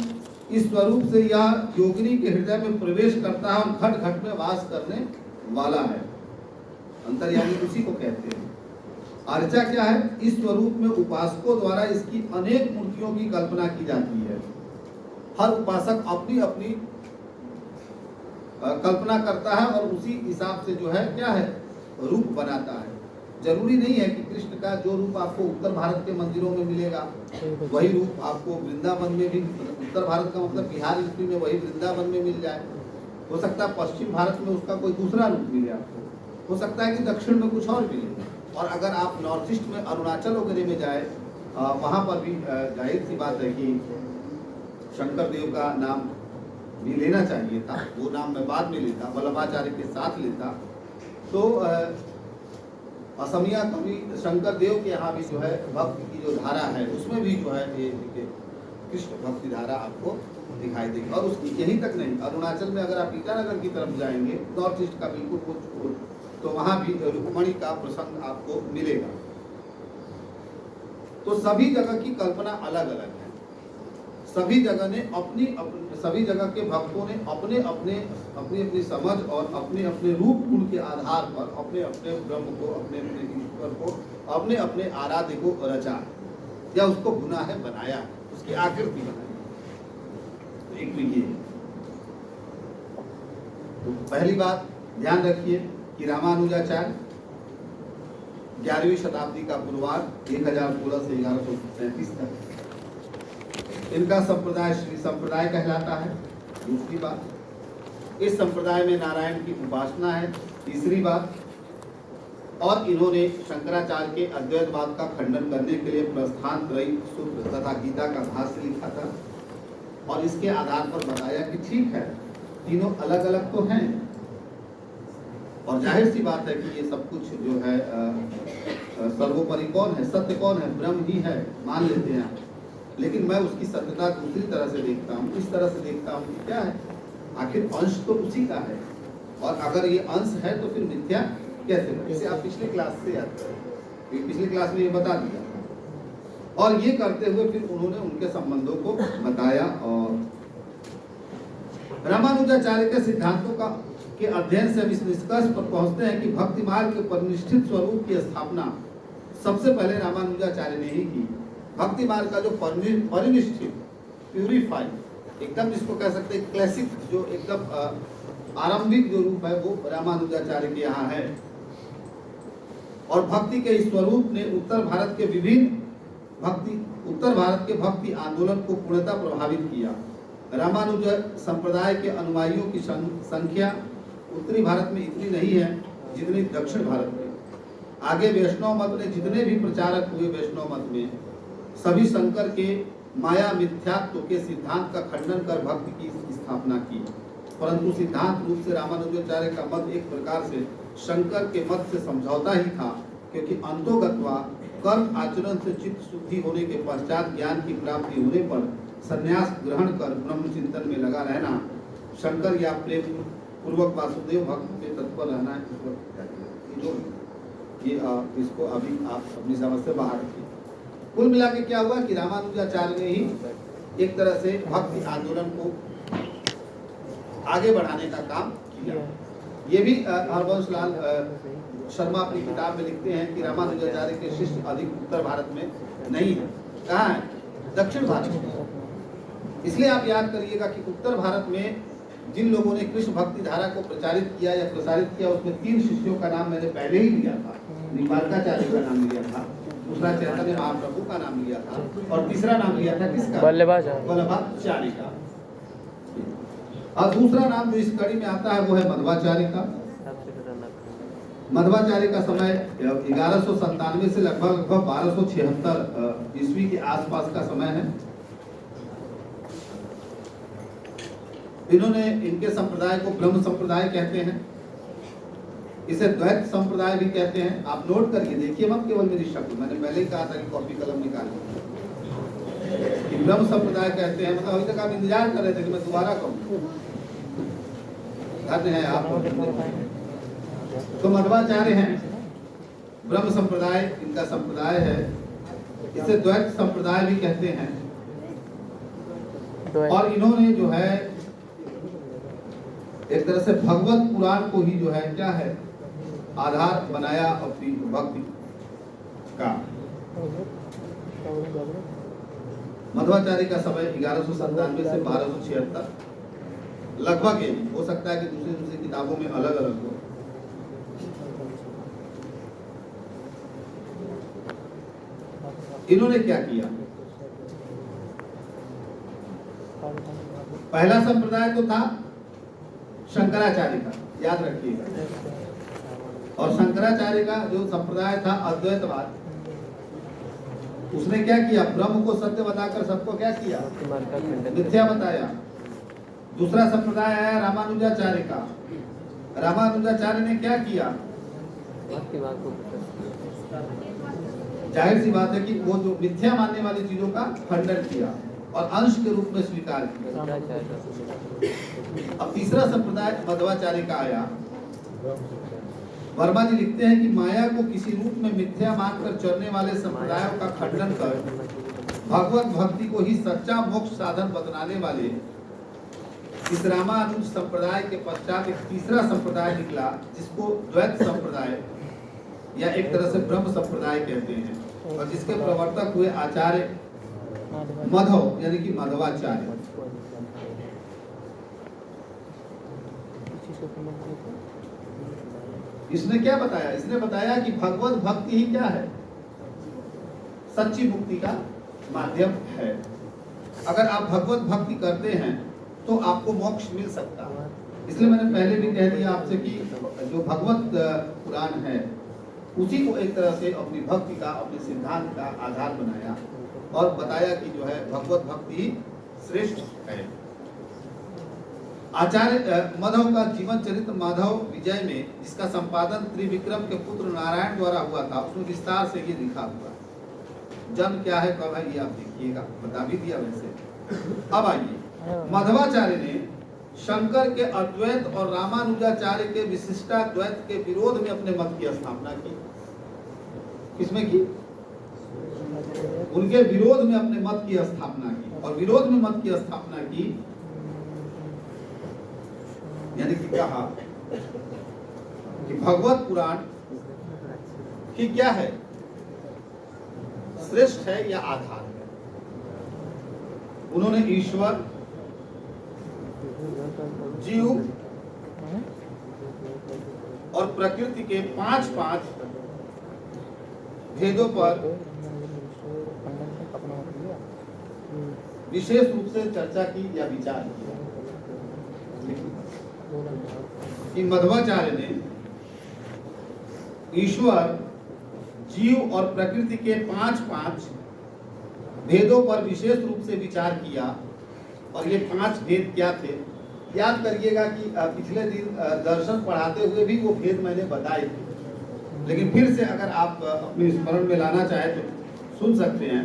इस स्वरूप से यह योगिनी के हृदय में प्रवेश करता है और घट घट में वास करने वाला है। अंतर्यामी उसी को कहते हैं। अर्चा क्या है? इस स्वरूप में उपासकों द्वारा इसकी अनेक मूर्तियों की कल्पना की जाती है। हर उपासक अपनी अपनी कल्पना करता है और उसी हिसाब से जो है क्या है, रूप बनाता है। जरूरी नहीं है कि कृष्ण का जो रूप आपको उत्तर भारत के मंदिरों में मिलेगा वही रूप आपको वृंदावन में भी, उत्तर भारत का मतलब बिहार यूपी में, वही वृंदावन में मिल जाए। हो सकता है पश्चिम भारत में उसका कोई दूसरा रूप मिले आपको, हो सकता है कि दक्षिण में कुछ और मिले। और अगर आप नॉर्थ ईस्ट में अरुणाचल वगैरह में जाए, वहाँ पर भी जाहिर सी बात है कि शंकर देव का नाम भी लेना चाहिए था। वो नाम मैं बाद में लेता, वल्लभाचार्य के साथ लेता। तो असमिया कवि शंकर देव के यहाँ भी जो है भक्ति की जो धारा है, उसमें भी जो है ये कृष्ण भक्ति धारा आपको दिखाई देगी। और उसकी यहीं तक नहीं, अरुणाचल में अगर आप ईटानगर की तरफ जाएंगे, नॉर्थ ईस्ट का बिल्कुल, तो वहाँ भी रुक्मणी का प्रसंग आपको मिलेगा। तो सभी जगह की कल्पना अलग अलग है। सभी जगह ने सभी जगह के भक्तों ने अपनी अपनी समझ और अपने अपने रूप गुण के आधार पर अपने अपने ब्रह्म को, अपने अपने ईश्वर को, अपने अपने आराध्य को रचा या उसको बुना है, बनाया, उसकी आकृति बनाई। तो एक तो ये है। तो पहली बात ध्यान रखिए कि रामानुजाचार्य 11वीं शताब्दी का पूर्वार्ध 1016 से 1137 तक इनका संप्रदाय श्री संप्रदाय कहलाता है। दूसरी बात, इस संप्रदाय में नारायण की उपासना है। तीसरी बात, और इन्होंने शंकराचार्य के अद्वैतवाद का खंडन करने के लिए प्रस्थान त्रयी सूत्र तथा गीता का भाष्य लिखा था और इसके आधार पर बताया कि ठीक है, तीनों अलग अलग तो हैं और जाहिर सी बात है कि ये सब कुछ जो है सर्वोपरि कौन है, सत्य कौन है, ब्रह्म ही है, मान लेते हैं। लेकिन मैं उसकी सत्यता दूसरी तरह से देखता हूँ, इस तरह से देखता हूँ कि क्या है, आखिर अंश तो उसी का है और अगर ये अंश है तो फिर मिथ्या कैसे है? इसे आप पिछले क्लास से याद करें, पिछली क्लास में ये बता दिया। और ये करते हुए फिर उन्होंने उनके संबंधों को बताया और रामानुजाचार्य के सिद्धांतों के अध्ययन से हम इस निष्कर्ष पर पहुंचते हैं कि भक्ति मार्ग के परिनिष्ठित स्वरूप की स्थापना सबसे पहले रामानुजाचार्य ने ही की। भक्ति मार्ग का जो परिनिष्ठित, प्यूरिफाइड, एकदम जिसको कह सकते हैं क्लासिक, जो एकदम आरंभिक जो रूप है वो रामानुजाचार्य के यहाँ है। और भक्ति के इस स्वरूप ने उत्तर भारत के भक्ति आंदोलन को पूर्णतः प्रभावित किया। रामानुज संप्रदाय के अनुयायियों की संख्या उत्तरी भारत में इतनी नहीं है जितनी दक्षिण भारत में। आगे वैष्णव मत ने जितने भी प्रचारक हुए, वैष्णव मत में सभी शंकर के माया मिथ्यात्व के सिद्धांत का खंडन कर भक्ति की स्थापना की। परंतु सिद्धांत रूप से रामानुजाचार्य का मत एक प्रकार से शंकर के मत से समझौता ही था, क्योंकि अंतोगत्वा कर्म आचरण से चित्त शुद्धि होने के पश्चात ज्ञान की प्राप्ति होने पर संन्यास ग्रहण कर ब्रह्म चिंतन में लगा रहना शंकर या प्रेम पूर्वक वासुदेव भक्त के तत्पर रहना ये इसको अभी आप अपनी समझ से बाहर रखिए। कुल मिला के क्या हुआ कि रामानुजाचार्य ने ही एक तरह से भक्ति आंदोलन को आगे बढ़ाने का काम किया। ये भी हरवंश लाल शर्मा अपनी किताब में लिखते हैं कि रामानुजाचार्य के शिष्य अधिक उत्तर भारत में नहीं है। कहाँ है? दक्षिण भारत में। इसलिए आप याद करिएगा कि उत्तर भारत में जिन लोगों ने कृष्ण भक्ति धारा को प्रचारित किया या प्रसारित किया, उसमें 3 शिष्यों का नाम मैंने पहले ही लिया था। निम्बार्काचार्य का नाम लिया था, दूसरा चैतन्य महाप्रभु का नाम लिया था और तीसरा नाम लिया था किसका? वल्लभाचार्य का। और दूसरा नाम जो इस कड़ी में आता है वो है मध्वाचार्य का। मध्वाचार्य का समय 1197 से लगभग 1276 ईस्वी के आसपास का समय है। इन्होंने इनके संप्रदाय को ब्रह्म संप्रदाय कहते हैं, इसे द्वैत संप्रदाय भी कहते हैं। आप नोट करिए, देखिए मत केवल मेरी शक्ल, मैंने पहले ही कहा था कि कॉपी कलम निकालिए। कि ब्रह्म संप्रदाय कहते हैं, मतलब अभी तक आप इंतजार कर रहे थे कि मैं दोबारा कहूँ। धन्य है आप। तो मध्वाचार्य हैं, ब्रह्म संप्रदाय इनका संप्रदाय है, इसे द्वैत संप्रदाय भी कहते हैं। और इन्होंने जो है एक तरह से भगवत पुराण को ही जो है क्या है आधार बनाया अपनी भक्ति का। मध्वाचार्य का समय 1197 से 1276 लगभग ये हो सकता है कि दूसरी किताबों में अलग अलग हो। इन्होंने क्या किया? पहला संप्रदाय तो था शंकराचार्य का, याद रखिएगा। और शंकराचार्य का जो संप्रदाय था अद्वैतवाद, उसने क्या किया? ब्रह्म को सत्य बताकर सबको क्या किया? मिथ्या बताया। दूसरा संप्रदाय आया रामानुजाचार्य का। रामानुजाचार्य ने क्या किया? जाहिर सी बात है कि वो जो मिथ्या मानने वाली चीजों का खंडन किया और अंश के रूप में स्वीकार किया। अब तीसरा संप्रदाय मध्वाचार्य का आया। वर्मा जी लिखते हैं कि माया को किसी रूप में मिथ्या मानकर चलने वाले संप्रदायों का खंडन कर भगवत भक्ति को ही सच्चा मोक्ष साधन बतलाने वाले इस रामानुज संप्रदाय के पश्चात एक तीसरा संप्रदाय निकला, जिसको द्वैत संप्रदाय या एक तरह से ब्रह्म संप्रदाय कहते हैं, और जिसके प्रवर्तक हुए आचार्य मधव यानी कि मध्वाचार्य। इसने क्या बताया? इसने बताया कि भगवत भक्ति ही क्या है? सच्ची मुक्ति का माध्यम है। अगर आप भगवत भक्ति करते हैं तो आपको मोक्ष मिल सकता है। इसलिए मैंने पहले भी कह दिया आपसे कि जो भगवत पुराण है उसी को एक तरह से अपनी भक्ति का, अपने सिद्धांत का आधार बनाया और बताया कि जो है भगवत भक्ति ही श्रेष्ठ है। आचार्य मधव का जीवन चरित्र माधव विजय में, जिसका संपादन त्रिविक्रम के पुत्र नारायण द्वारा हुआ था, उसमें विस्तार से ये लिखा हुआ है। जन्म क्या है, कब है, ये आप देखिएगा, बता भी दिया वैसे। अब आइए, मध्वाचार्य ने शंकर के अद्वैत और रामानुजाचार्य के विशिष्टाद्वैत के विरोध में अपने मत की स्थापना की। किसमें की? उनके विरोध में अपने मत की स्थापना की। और विरोध में मत की स्थापना की यानी कि कहा कि भगवत पुराण की क्या है? श्रेष्ठ है या आधार है। उन्होंने ईश्वर, जीव और प्रकृति के 5 भेदों पर विशेष रूप से चर्चा की या विचार किया। कि मध्वाचार्य ने ईश्वर, जीव और प्रकृति के 5 भेदों पर विशेष रूप से विचार किया। और ये 5 भेद क्या थे? याद करिएगा कि पिछले दिन दर्शन पढ़ाते हुए भी वो भेद मैंने बताए थे, लेकिन फिर से अगर आप अपने स्मरण में लाना चाहे तो सुन सकते हैं।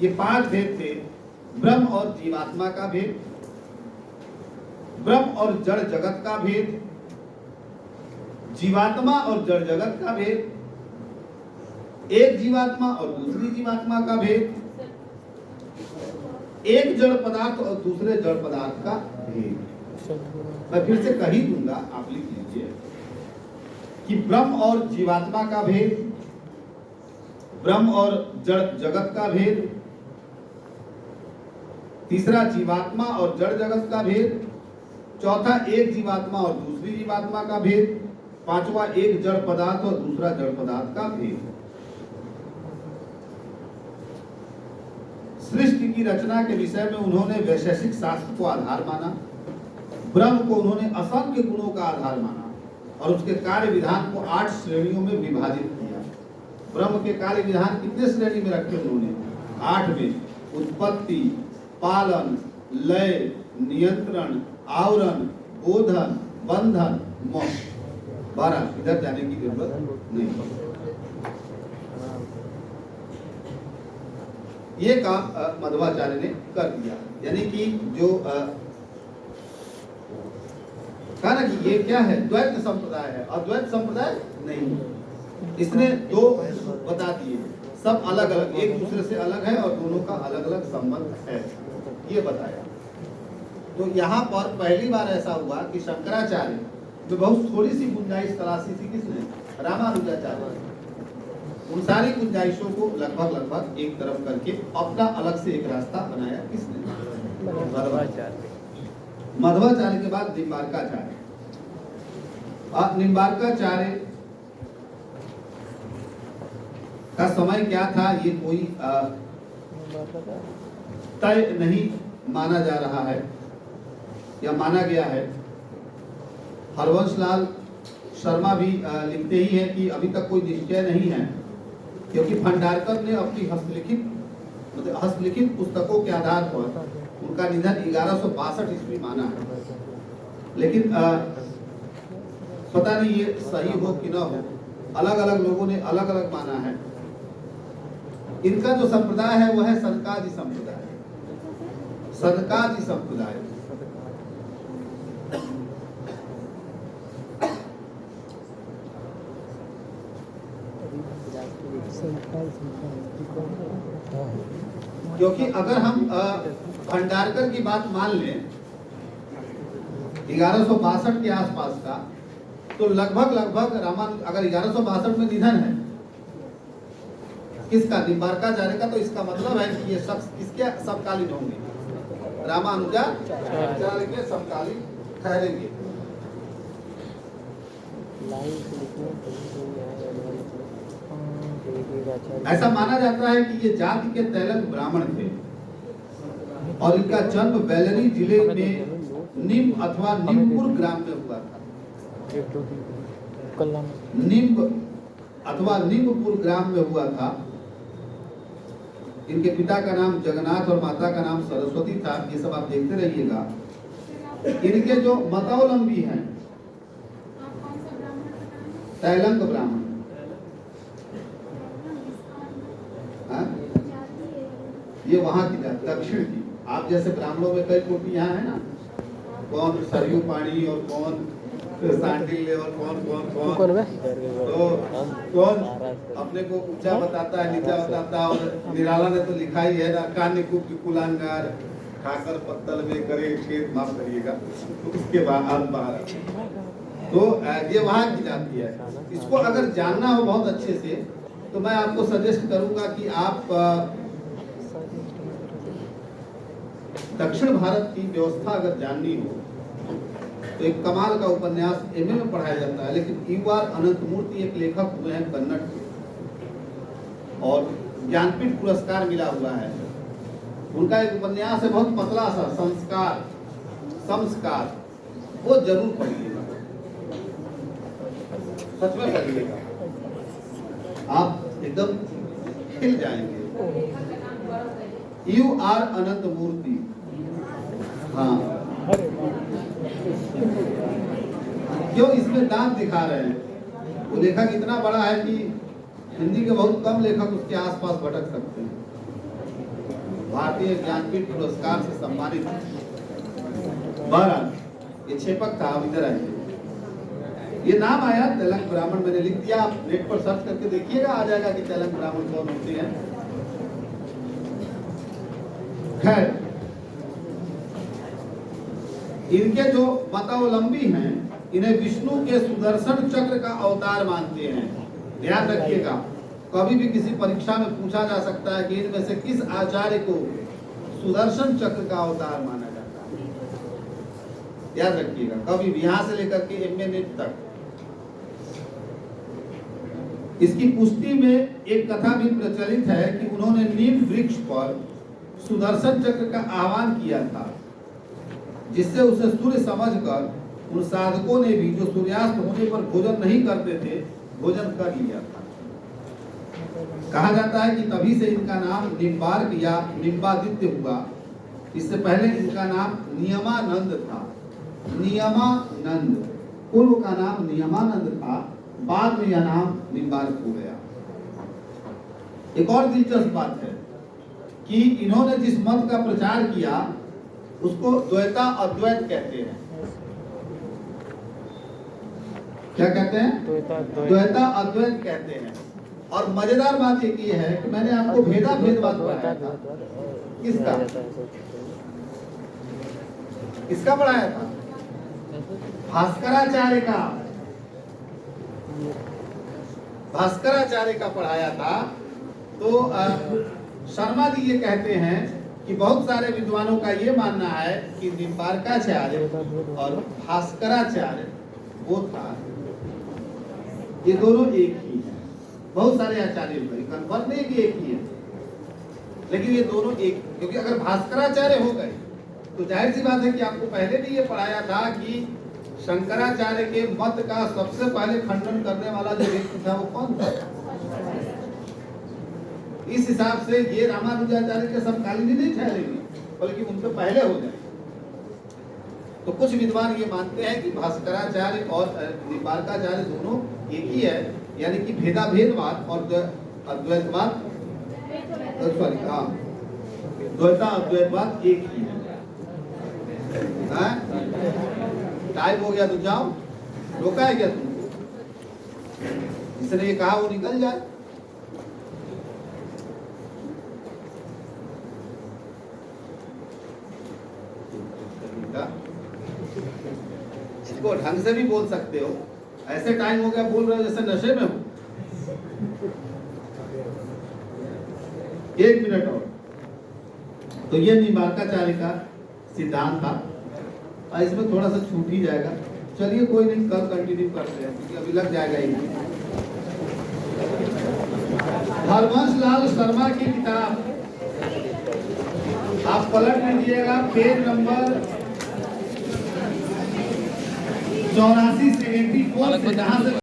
ये 5 भेद थे: ब्रह्म और जीवात्मा का भेद, ब्रह्म और जड़ जगत का भेद, जीवात्मा और जड़ जगत का भेद, एक जीवात्मा और दूसरी जीवात्मा का भेद, एक जड़ पदार्थ और दूसरे जड़ पदार्थ का भेद। मैं फिर से कह ही दूंगा, आप लिख लीजिए कि ब्रह्म और जीवात्मा का भेद, ब्रह्म और जड़ जगत का भेद, तीसरा जीवात्मा और जड़ जगत का भेद, चौथा एक जीवात्मा और दूसरी जीवात्मा का भेद, पांचवा एक जड़ पदार्थ और दूसरा जड़ पदार्थ का भेद। सृष्टि की रचना के विषय में उन्होंने वैशेषिक शास्त्र को आधार माना, ब्रह्म को उन्होंने असंख्य गुणों का आधार माना और उसके कार्य विधान को 8 श्रेणियों में विभाजित किया। ब्रह्म के कार्य विधान कितने श्रेणी में रखे उन्होंने? 8 में। उत्पत्ति, पालन, लय, नियंत्रण, आवरण, बोधन, बंधन, मोक्ष। 12। इधर जाने की जरूरत नहीं। ये काम मध्वाचार्य ने कर दिया। यानी कि जो कहा ना कि ये क्या है, द्वैत संप्रदाय है, अद्वैत संप्रदाय नहीं। इसने दो बता दिए, सब अलग अलग, एक दूसरे से अलग है और दोनों का अलग अलग संबंध है, ये बताया। तो यहाँ पर पहली बार ऐसा हुआ कि शंकराचार्य में बहुत थोड़ी सी गुंजाइश तलाशी थी, किसने, रामानुजाचार्य। उन सारी गुंजाइशों को लगभग एक तरफ करके अपना अलग से एक रास्ता बनाया, किसने, मध्वाचार्य के बाद निम्बार्काचार्य। निम्बार्काचार्य का समय क्या था ये कोई तय नहीं माना जा रहा है या माना गया है। हरवंशलाल शर्मा भी लिखते ही हैं कि अभी तक कोई निश्चय नहीं है, क्योंकि भंडारकर ने अपनी हस्तलिखित पुस्तकों के आधार पर उनका निधन 1162 ईस्वी माना है। लेकिन पता नहीं ये सही हो कि ना हो, अलग अलग लोगों ने अलग अलग माना है। इनका जो संप्रदाय है वह है सनकादि संप्रदाय, सनकादि संप्रदाय। क्योंकि अगर हम भंडारकर की बात मान लें 1162 के आसपास का, तो लगभग अगर 1162 में निधन है किसका, निम्बार्काचार्य का, तो इसका मतलब है कि ये शख्स किसके समकालीन होंगे, रामानुजाचार्य के समकालीन ठहरेंगे। ऐसा माना जाता है कि ये जाति के तैलंग ब्राह्मण थे और इनका जन्म बेलरी जिले में निम्ब अथवा निम्बपुर ग्राम में हुआ था। निम्ब अथवा निम्बपुर ग्राम में हुआ था। इनके पिता का नाम जगन्नाथ और माता का नाम सरस्वती था। ये सब आप देखते रहिएगा। इनके जो मतावलंबी हैं तैलंग ब्राह्मण, ये वहां की जाति, दक्षिण की। आप जैसे ब्राह्मणों में कई कोटि यहाँ है ना, कौन सरयू पानी और कौन सांडिल्य और कौन तो कौन अपने को ऊंचा बताता है, नीचा बताता है। और निराला ने तो लिखा ही है ना, कान्य कुलांगार खाकर पत्तल में करे छेद, माफ करिएगा, तो उसके बाद बाहर। तो ये वहां की जाती है। इसको अगर जानना हो बहुत अच्छे से तो मैं आपको सजेस्ट करूंगा कि आप दक्षिण भारत की व्यवस्था अगर जाननी हो तो एक कमाल का उपन्यास एमए में पढ़ाया जाता है, लेकिन यूआर अनंतमूर्ति एक लेखक हुए हैं कन्नड़ के और ज्ञानपीठ पुरस्कार मिला हुआ है। उनका एक उपन्यास है बहुत पतला सा, संस्कार, वो जरूर पढ़िएगा, सच में पढ़िएगा, आप एकदम खिल जाएंगे। यूआर अनंतमूर्ति, हाँ, क्यों इसमें दांत दिखा रहे हैं। वो लेखक इतना बड़ा है कि हिंदी के बहुत कम लेखक उसके आसपास भटक सकते हैं। भारतीय ज्ञानपीठ पुरस्कार से सम्मानित। बहरहाल ये छेपक था, अब इधर आइए। ये नाम आया तैलंग ब्राह्मण, मैंने लिख दिया, आप नेट पर सर्च करके देखिएगा, आ जाएगा कि तैलंग ब्राह्मण कौन होते हैं। खैर, इनके जो मतावलंबी हैं इन्हें विष्णु के सुदर्शन चक्र का अवतार मानते हैं। ध्यान रखिएगा, कभी भी किसी परीक्षा में पूछा जा सकता है कि इनमें से किस आचार्य को सुदर्शन चक्र का अवतार माना जाता है। याद रखिएगा, कभी भी, यहां से लेकर के एमए नेट तक। इसकी पुष्टि में एक कथा भी प्रचलित है कि उन्होंने नीम वृक्ष पर सुदर्शन चक्र का आह्वान किया था, जिससे उसे सूर्य समझकर उन साधकों ने भी, जो सूर्यास्त होने पर भोजन नहीं करते थे, भोजन कर लिया था। कहा जाता है कि तभी से इनका नाम निम्बार्क या निम्बादित्य हुआ। इससे पहले इनका नाम नियमानंद था। नियमानंद, पूर्व का नाम नियमानंद था, बाद में यह नाम निम्बार्क हो गया। एक और दिलचस्प बात है, कि इन्होंने जिस मत का प्रचार किया उसको द्वैता अद्वैत कहते हैं। क्या कहते हैं? द्वैता अद्वैत कहते हैं। और मजेदार बात एक ये है कि मैंने आपको भेदा भेदवाद पढ़ाया था। किसका? किसका पढ़ाया था? भास्कराचार्य का। भास्कराचार्य का पढ़ाया था। तो शर्मा जी ये कहते हैं कि बहुत सारे विद्वानों का ये मानना है कि निम्बार्काचार्य और भास्कराचार्य वो था, ये दोनों एक ही है। बहुत सारे आचार्य कन्फर्म नहीं कि एक ही है, लेकिन ये दोनों एक, क्योंकि अगर भास्कराचार्य हो गए तो जाहिर सी बात है कि आपको पहले भी ये पढ़ाया था कि शंकराचार्य के मत का सबसे पहले खंडन करने वाला जो व्यक्ति था वो कौन था। इस हिसाब से ये रामानुजाचार्य के समकालीन नहीं ठहरेंगे, बल्कि उनसे पहले हो जाए। तो कुछ विद्वान ये मानते हैं कि भास्कराचार्य और निम्बार्काचार्य दोनों एक ही है, यानी कि भेदा भेदवाद और अद्वैतवाद, सॉरी हाँ, द्वैता अद्वैतवाद एक ही है। टाइम हो गया तो जाओ, रोका है क्या तुमको? जिसने ये कहा वो निकल जाए। इसको ढंग से भी बोल सकते हो, ऐसे टाइम हो गया बोल रहे हो जैसे नशे में हो। 1 मिनट और। तो ये निम्बार्काचार्य का सिद्धांत था, और इसमें थोड़ा सा छूट ही जाएगा। चलिए कोई नहीं, कल कंटिन्यू करते हैं क्योंकि अभी लग जाएगा एक। हरवंश लाल शर्मा की किताब आप पलट लीजिएगा, पेज नंबर 84 से 84 से, जहां से